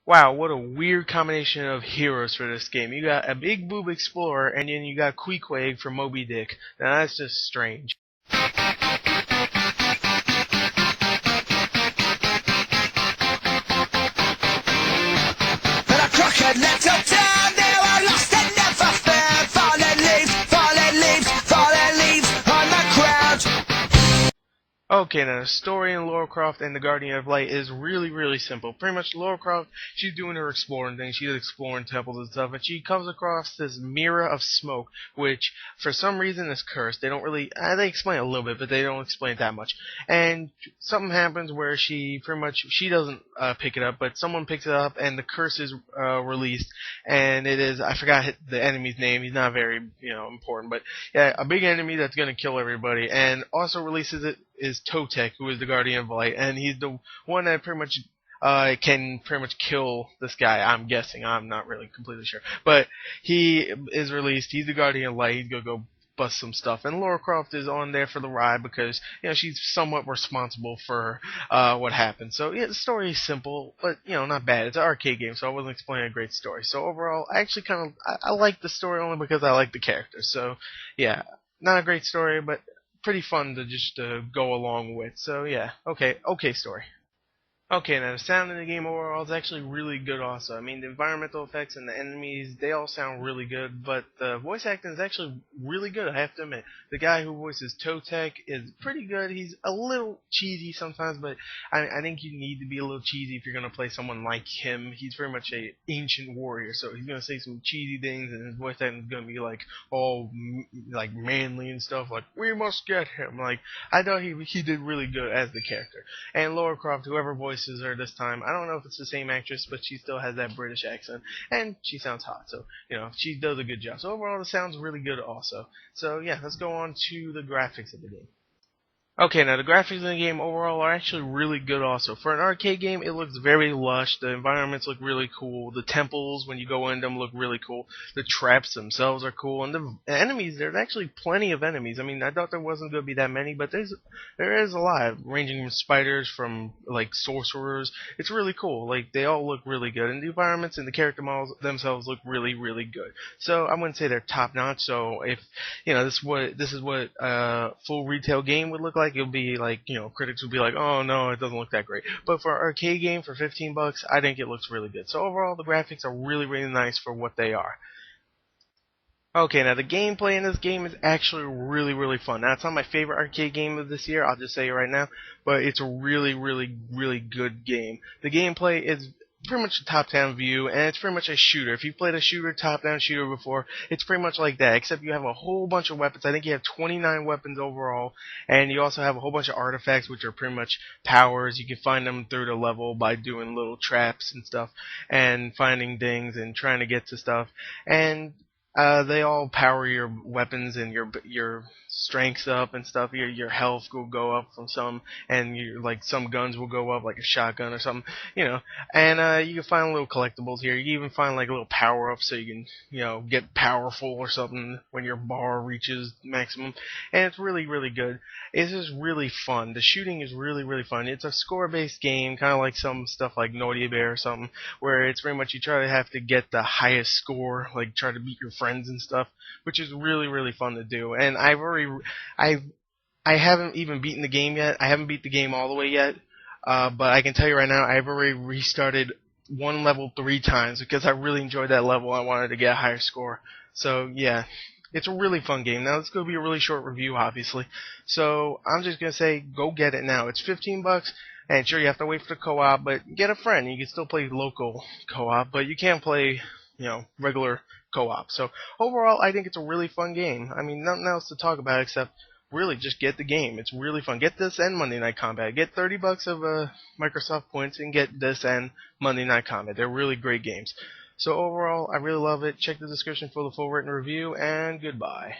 Wow, what a weird combination of heroes for this game. You got a big boob explorer, and then you got Queequeg from Moby Dick. Now that's just strange. But a crooked little town, they were lost and never found. Fallen leaves, fallen leaves on the ground. Okay, now the story in Lara Croft and the Guardian of Light is really simple. Pretty much, Lara Croft, she's doing her exploring thing. She's exploring temples and stuff, and she comes across this mirror of smoke, which for some reason is cursed. They don't really, they explain it a little bit, but they don't explain it that much. And something happens where she pretty much she doesn't pick it up, but someone picks it up, and the curse is released. And it is I forgot the enemy's name. He's not very important, but yeah, a big enemy that's gonna kill everybody, and also releases it is Totek, who is the Guardian of Light, and he's the one that pretty much can pretty much kill this guy. I'm guessing. I'm not really completely sure, but he is released. He's the Guardian of Light. He's gonna go bust some stuff, and Lara Croft is on there for the ride because she's somewhat responsible for what happened. So yeah, the story is simple, but not bad. It's an arcade game, so I wasn't explaining a great story. So overall, I actually I like the story only because I like the characters. So yeah, not a great story, but pretty fun to just go along with. So yeah, okay story. Okay, now the sound in the game overall is actually really good also. I mean, the environmental effects and the enemies, they all sound really good, but the voice acting is actually really good, I have to admit. The guy who voices Totek is pretty good. He's a little cheesy sometimes, but I think you need to be a little cheesy if you're going to play someone like him. He's very much a ancient warrior, so he's going to say some cheesy things, and his voice acting is going to be like all like manly and stuff, like, we must get him. Like, I thought he did really good as the character. And Lara Croft, whoever voices her this time, I don't know if it's the same actress, but she still has that British accent, and she sounds hot, so she does a good job. So overall, it sounds really good also. So yeah, let's go on to the graphics of the game. Okay, now the graphics in the game overall are actually really good also. For an arcade game, it looks very lush. The environments look really cool. The temples, when you go in them, look really cool. The traps themselves are cool. And the enemies, there's actually plenty of enemies. I mean, I thought there wasn't going to be that many, but there is a lot, ranging from spiders, from, like, sorcerers. It's really cool. Like, they all look really good. And the environments and the character models themselves look really good. So, I wouldn't say they're top-notch, so if this is what a full retail game would look like. It'll be like, critics would be like, oh no, it doesn't look that great. But for an arcade game for $15, I think it looks really good. So overall, the graphics are really nice for what they are. Okay, now the gameplay in this game is actually really fun. Now, it's not my favorite arcade game of this year, I'll just say it right now, but it's a really good game. The gameplay is pretty much a top-down view, and it's pretty much a shooter. If you've played a top-down shooter before, it's pretty much like that, except you have a whole bunch of weapons. I think you have 29 weapons overall, and you also have a whole bunch of artifacts, which are pretty much powers. You can find them through the level by doing little traps and stuff, and finding things and trying to get to stuff. And they all power your weapons and your strengths up and stuff. Your health will go up from some, and like some guns will go up, like a shotgun or something, And you can find little collectibles here. You can even find like little power ups, so you can get powerful or something when your bar reaches maximum. And it's really good. It's just really fun. The shooting is really fun. It's a score based game, kind of like some stuff like Naughty Bear or something, where it's very much you try to have to get the highest score, like try to beat your friends and stuff, which is really fun to do. And I I haven't even beaten the game yet. I haven't beat the game all the way yet, but I can tell you right now, I've already restarted one level 3 times because I really enjoyed that level. I wanted to get a higher score. So yeah, it's a really fun game. Now it's going to be a really short review, obviously. So I'm just going to say, go get it now. It's $15. And sure, you have to wait for the co-op, but get a friend. You can still play local co-op, but you can't play, regular co-op. So overall, I think it's a really fun game. I mean, nothing else to talk about except really just get the game. It's really fun. Get this and Monday Night Combat. Get $30 of Microsoft points and get this and Monday Night Combat. They're really great games. So overall, I really love it. Check the description for the full written review, and goodbye.